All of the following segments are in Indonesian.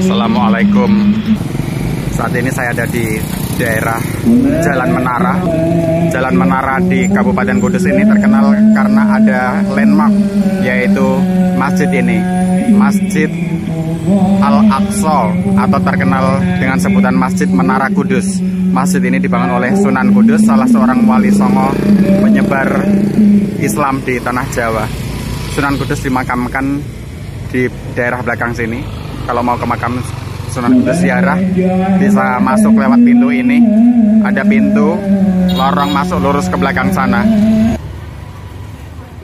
Assalamualaikum. Saat ini saya ada di daerah Jalan Menara. Jalan Menara di Kabupaten Kudus ini terkenal karena ada landmark, yaitu masjid ini, Masjid Al-Aqsa, atau terkenal dengan sebutan Masjid Menara Kudus. Masjid ini dibangun oleh Sunan Kudus, salah seorang wali songo penyebar Islam di tanah Jawa. Sunan Kudus dimakamkan di daerah belakang sini. Kalau mau ke makam Sunan Kudus ziarah, bisa masuk lewat pintu ini. Ada pintu lorong masuk lurus ke belakang sana.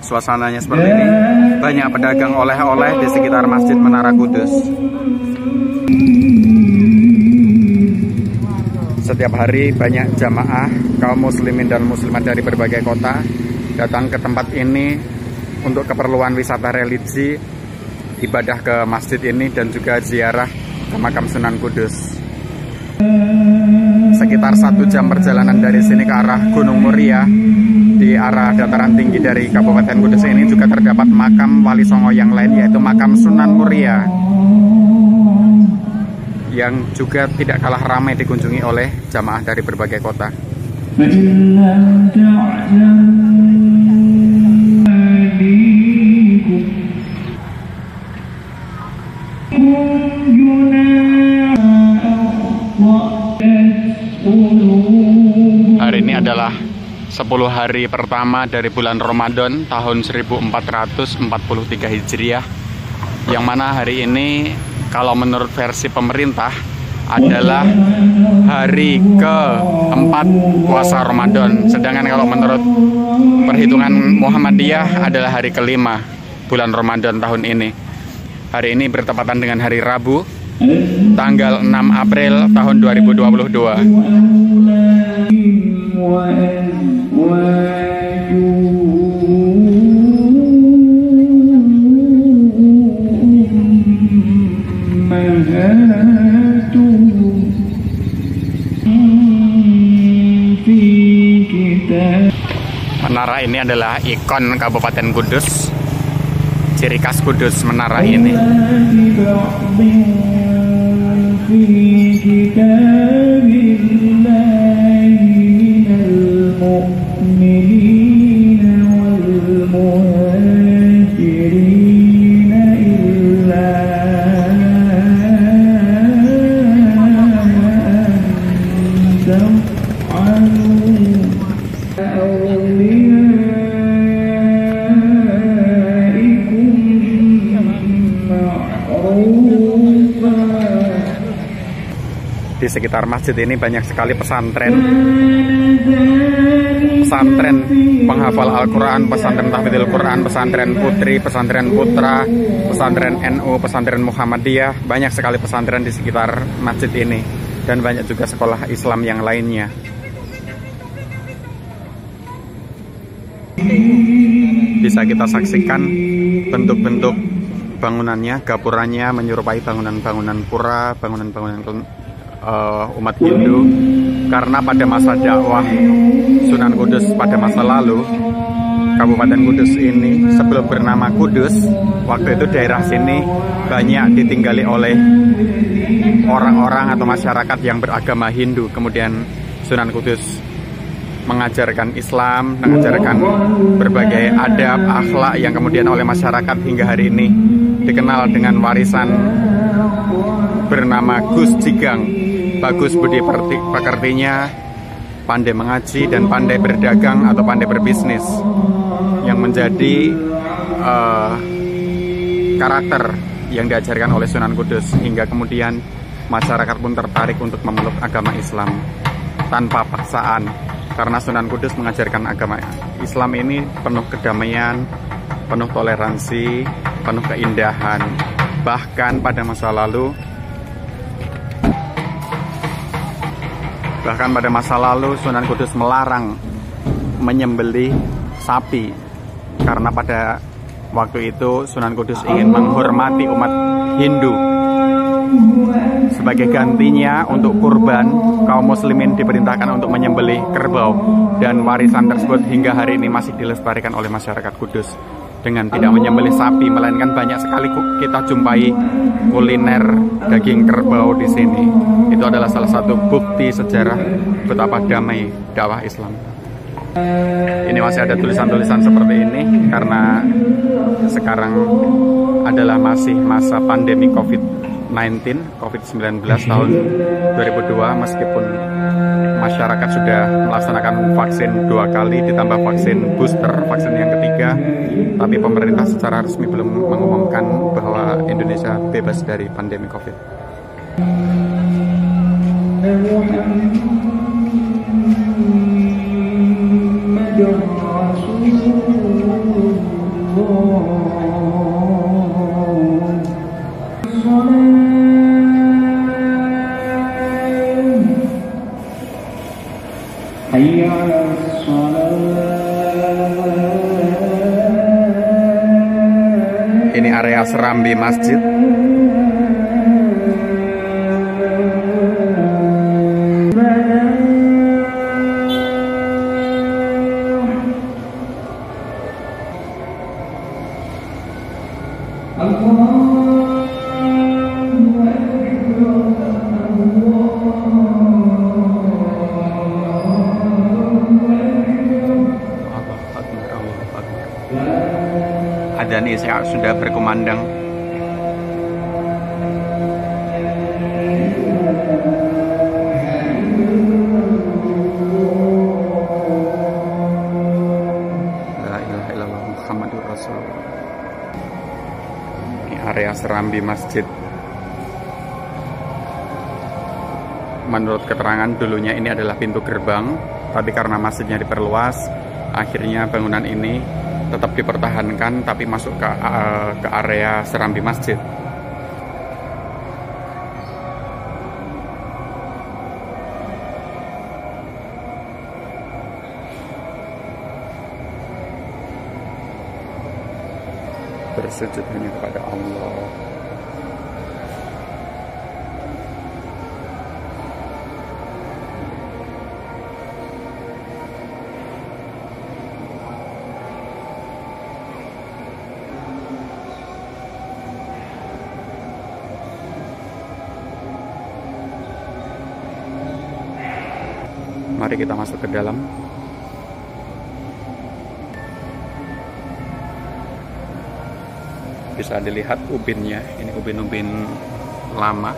Suasananya seperti ini. Banyak pedagang oleh-oleh di sekitar Masjid Menara Kudus. Setiap hari banyak jamaah kaum muslimin dan muslimat dari berbagai kota datang ke tempat ini untuk keperluan wisata religi, ibadah ke masjid ini, dan juga ziarah ke makam Sunan Kudus. Sekitar 1 jam perjalanan dari sini ke arah Gunung Muria, di arah dataran tinggi dari Kabupaten Kudus ini juga terdapat makam wali songo yang lain, yaitu makam Sunan Muria, yang juga tidak kalah ramai dikunjungi oleh jamaah dari berbagai kota. Hari ini adalah 10 hari pertama dari bulan Ramadan tahun 1443 Hijriah, yang mana hari ini kalau menurut versi pemerintah adalah hari ke-4 puasa Ramadan. Sedangkan kalau menurut perhitungan Muhammadiyah adalah hari ke-5 bulan Ramadan tahun ini. Hari ini bertepatan dengan hari Rabu, tanggal 6 April tahun 2022. Menara ini adalah ikon Kabupaten Kudus. Ciri khas Kudus menara ini. Di sekitar masjid ini banyak sekali pesantren penghafal Al-Quran, pesantren tahfidzul Quran, pesantren putri, pesantren putra, pesantren NU, pesantren Muhammadiyah. Banyak sekali pesantren di sekitar masjid ini, dan banyak juga sekolah Islam yang lainnya. Bisa kita saksikan bentuk-bentuk bangunannya, gapuranya menyerupai bangunan-bangunan pura, bangunan-bangunan umat Hindu. Karena pada masa dakwah Sunan Kudus pada masa lalu, Kabupaten Kudus ini sebelum bernama Kudus, waktu itu daerah sini banyak ditinggali oleh orang-orang atau masyarakat yang beragama Hindu. Kemudian Sunan Kudus mengajarkan Islam, mengajarkan berbagai adab, akhlak yang kemudian oleh masyarakat hingga hari ini dikenal dengan warisan bernama Gus Jigang. Bagus budi pekertinya, pandai mengaji dan pandai berdagang atau pandai berbisnis, yang menjadi karakter yang diajarkan oleh Sunan Kudus, hingga kemudian masyarakat pun tertarik untuk memeluk agama Islam tanpa paksaan. Karena Sunan Kudus mengajarkan agama Islam ini penuh kedamaian, penuh toleransi, penuh keindahan. Bahkan pada masa lalu Sunan Kudus melarang menyembelih sapi, karena pada waktu itu Sunan Kudus ingin menghormati umat Hindu sebagai gantinya untuk kurban, kaum muslimin diperintahkan untuk menyembelih kerbau, dan warisan tersebut hingga hari ini masih dilestarikan oleh masyarakat Kudus dengan tidak menyembelih sapi, melainkan banyak sekali kita jumpai kuliner daging kerbau di sini. Itu adalah salah satu bukti sejarah betapa damai dakwah Islam. Ini masih ada tulisan-tulisan seperti ini karena sekarang adalah masih masa pandemi COVID-19 tahun 2002, meskipun masyarakat sudah melaksanakan vaksin 2 kali ditambah vaksin booster, vaksin yang ketiga, tapi pemerintah secara resmi belum mengumumkan bahwa Indonesia bebas dari pandemi COVID. Ini area Serambi Masjid. Adzan Isya sudah berkumandang. La ilaha illallah Muhammadur Rasulullah. Ini area Serambi Masjid. Menurut keterangan dulunya ini adalah pintu gerbang, tapi karena masjidnya diperluas, akhirnya bangunan ini tetap dipertahankan tapi masuk ke area Serambi Masjid. Bersujud hanya kepada Allah. Mari kita masuk ke dalam. Bisa dilihat ubinnya. Ini ubin-ubin lama.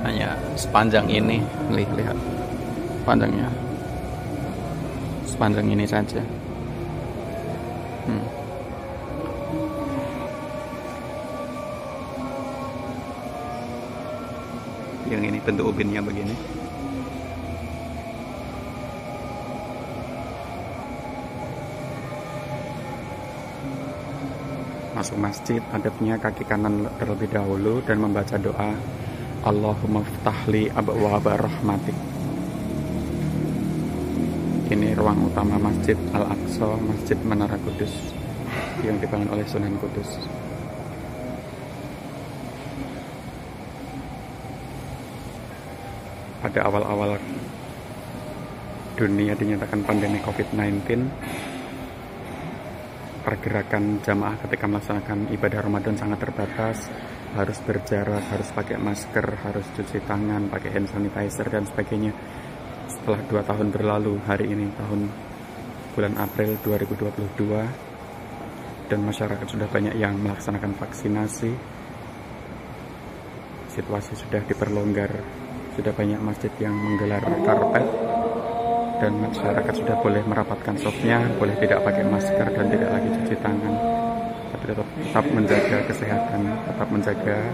Hanya sepanjang ini. Lihat panjangnya. Sepanjang ini saja. Yang ini bentuk ubinnya begini. Masuk masjid, adabnya kaki kanan terlebih dahulu dan membaca doa Allahumma ftahli abwaaba rahmatik. Ini ruang utama Masjid Al-Aqsa, Masjid Menara Kudus yang dibangun oleh Sunan Kudus. Pada awal-awal dunia dinyatakan pandemi COVID-19, pergerakan jamaah ketika melaksanakan ibadah Ramadan sangat terbatas, harus berjarak, harus pakai masker, harus cuci tangan, pakai hand sanitizer dan sebagainya. Setelah 2 tahun berlalu, hari ini bulan April 2022, dan masyarakat sudah banyak yang melaksanakan vaksinasi, situasi sudah diperlonggar, sudah banyak masjid yang menggelar karpet, dan masyarakat sudah boleh merapatkan sofnya, boleh tidak pakai masker dan tidak lagi cuci tangan, tapi tetap menjaga kesehatan, tetap menjaga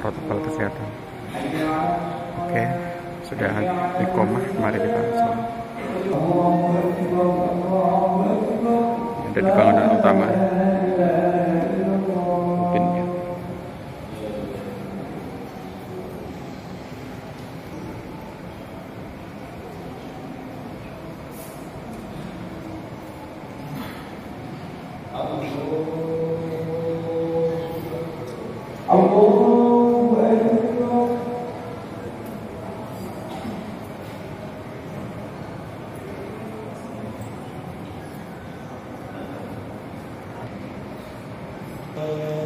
protokol kesehatan. Oke, sudah iqomah, mari kita sholat. Ada di bangunan utama. Ubinnya. Allahu Akbar. Menara.